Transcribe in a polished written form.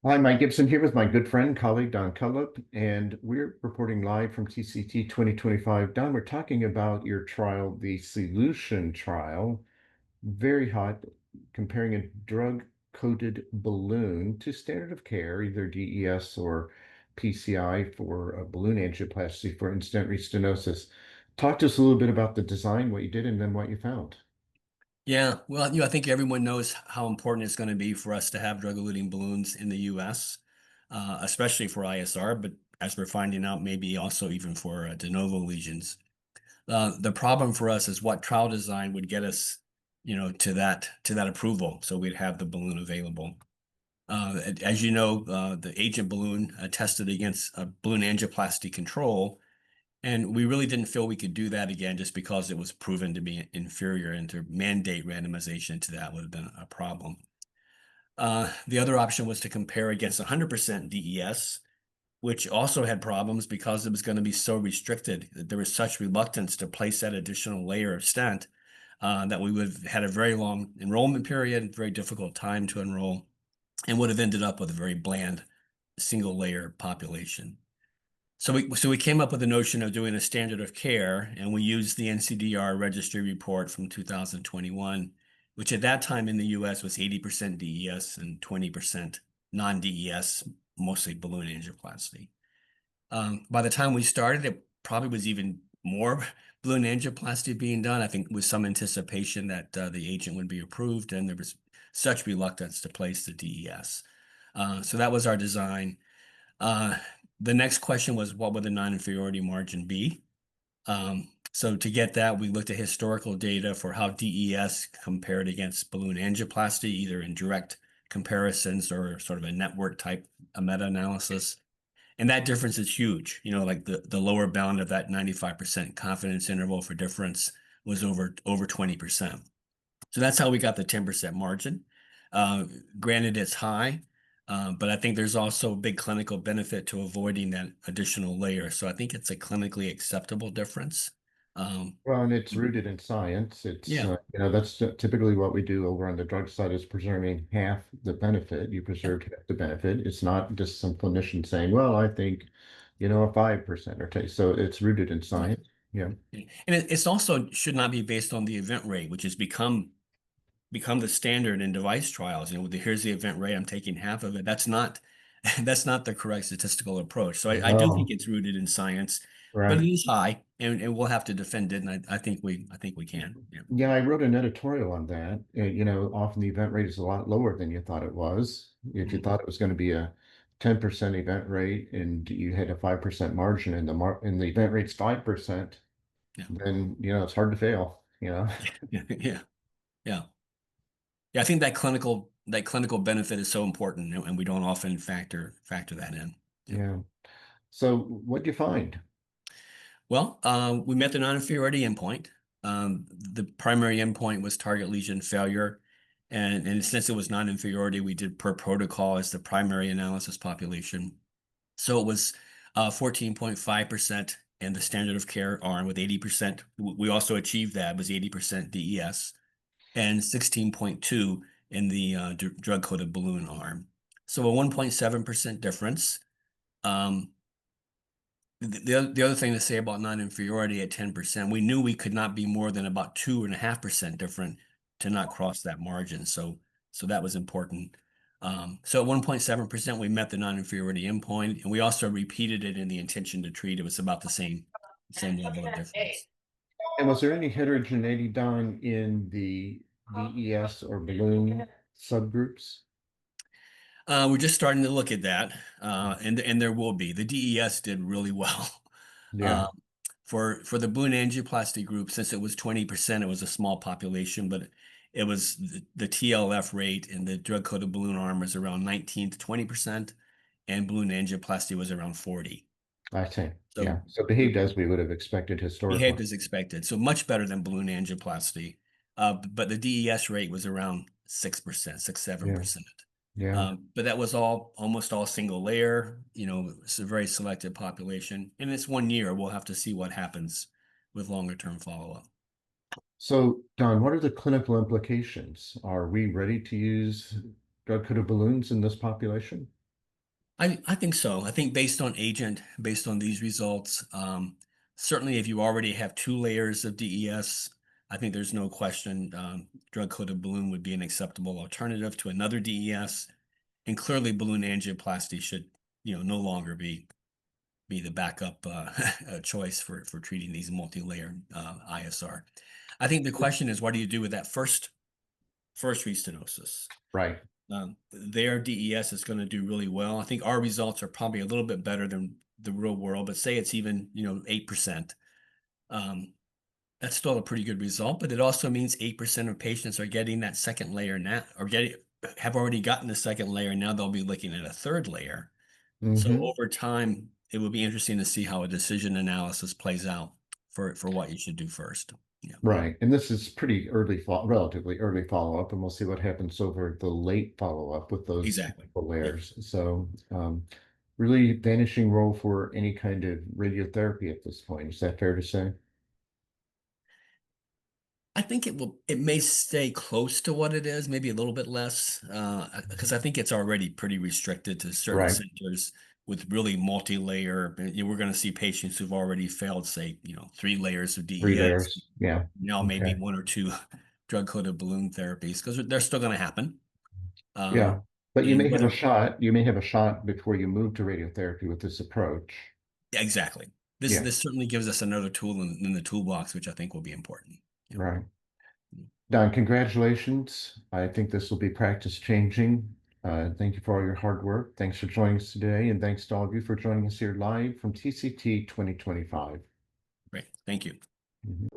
Hi, Mike Gibson here with my good friend, colleague Don Cutlip, and we're reporting live from TCT 2025. Don, we're talking about your trial, the Solution trial, very hot, comparing a drug-coated balloon to standard of care, either DES or PCI for a balloon angioplasty for in-stent restenosis. Talk to us a little bit about the design, what you did, and then what you found. Yeah, well, I think everyone knows how important it's going to be for us to have drug-eluting balloons in the U.S., especially for ISR, but as we're finding out, maybe also even for de novo lesions. The problem for us is what trial design would get us, to that approval, so we'd have the balloon available. As you know, the agent balloon tested against a balloon angioplasty control, and we really didn't feel we could do that again just because it was proven to be inferior, and to mandate randomization to that would have been a problem. The other option was to compare against 100% DES, which also had problems because it was going to be so restricted. There was such reluctance to place that additional layer of stent that we would have had a very long enrollment period, very difficult time to enroll, and would have ended up with a very bland single layer population. So we came up with the notion of doing a standard of care, and we used the NCDR registry report from 2021, which at that time in the US was 80% DES and 20% non-DES, mostly balloon angioplasty. By the time we started, it probably was even more balloon angioplasty being done. I think with some anticipation that the agent would be approved, and there was such reluctance to place the DES. So that was our design. Uh, the next question was, what would the non-inferiority margin be? So to get that, we looked at historical data for how DES compared against balloon angioplasty, either in direct comparisons or sort of a network type meta-analysis. And that difference is huge. Like the lower bound of that 95% confidence interval for difference was over 20%. So that's how we got the 10% margin. Granted, it's high, but I think there's also a big clinical benefit to avoiding that additional layer. So I think it's a clinically acceptable difference. Um, Well, and it's rooted in science. It's, yeah, that's typically what we do over on the drug side is preserving half the benefit. You yeah, preserve half the benefit. It's not just some clinician saying, well, I think, a 5% or take. So it's rooted in right. science. Yeah. And it's also should not be based on the event rate, which has become the standard in device trials. Here's the event rate, I'm taking half of it. That's not that's not the correct statistical approach. So I do think Oh, it's rooted in science, but it right. is high, and we'll have to defend it. And I think we can. Yeah. Yeah, I wrote an editorial on that. Often the event rate is a lot lower than you thought it was. If you Mhm. thought it was going to be a 10% event rate and you had a 5% margin and the event rate's 5%, Yeah. then, it's hard to fail. Yeah. Yeah. Yeah. Yeah. I think that clinical benefit is so important, and we don't often factor that in. Yeah. Yeah. So what'd you find? Well, we met the non-inferiority endpoint. The primary endpoint was target lesion failure. And since it was non-inferiority, we did per protocol as the primary analysis population. So it was 14.5% in the standard of care arm with 80%. We also achieved that, was 80% DES, and 16.2 in the drug-coated balloon arm. So a 1.7% difference. Um, the other thing to say about non-inferiority at 10%, we knew we could not be more than about 2.5% different to not cross that margin. So that was important. So at 1.7%, we met the non-inferiority endpoint, and we also repeated it in the intention to treat. It was about the same level of difference. And was there any heterogeneity done in the DES or balloon subgroups? We're just starting to look at that, and there will be. The DES did really well. Yeah, Um, for the balloon angioplasty group, since it was 20%, it was a small population, but it was the TLF rate in the drug-coated balloon arm was around 19 to 20%, and balloon angioplasty was around 40. I see. So Yeah. So behaved as we would have expected behaved historically. as expected. So much better than balloon angioplasty. But the DES rate was around 6%, 6, Yeah. 7%. Yeah. But that was almost all single layer. It's a very selected population. And it's 1 year. We'll have to see what happens with longer term follow-up. So, Don, what are the clinical implications? Are we ready to use drug-coated balloons in this population? I think so. I think based on agent, based on these results, certainly if you already have 2 layers of DES, I think there's no question drug-coated balloon would be an acceptable alternative to another DES. And clearly balloon angioplasty should, no longer be the backup choice for treating these multi-layer ISR. I think the question is, what do you do with that first restenosis? Right. Their DES is going to do really well. I think our results are probably a little bit better than the real world, but say it's even 8%. That's still a pretty good result, but it also means 8% of patients are getting that second layer now, or have already gotten the second layer. Now they'll be looking at a third layer. So Hmm. over time, it will be interesting to see how a decision analysis plays out for what you should do first. Yeah, Right. And this is pretty relatively early follow-up, and we'll see what happens over the late follow-up with those exactly. multiple Yeah. layers. So, really vanishing role for any kind of radiotherapy at this point. Is that fair to say? I think it may stay close to what it is, maybe a little bit less, because I think it's already pretty restricted to certain Right. centers with really multi-layer. We're going to see patients who've already failed, say, 3 layers of Three DES, layers. Yeah. now maybe Okay. 1 or 2 drug-coated balloon therapies, because they're still going to happen. Um, Yeah. But you and may have a whether shot. You may have a shot before you move to radiotherapy with this approach. Yeah, exactly. This Yeah. this certainly gives us another tool in the toolbox, which I think will be important. Yeah. Right. Don, congratulations. I think this will be practice changing. Thank you for all your hard work. Thanks for joining us today, and thanks to all of you for joining us here live from TCT 2025. Great. Thank you. Mhm.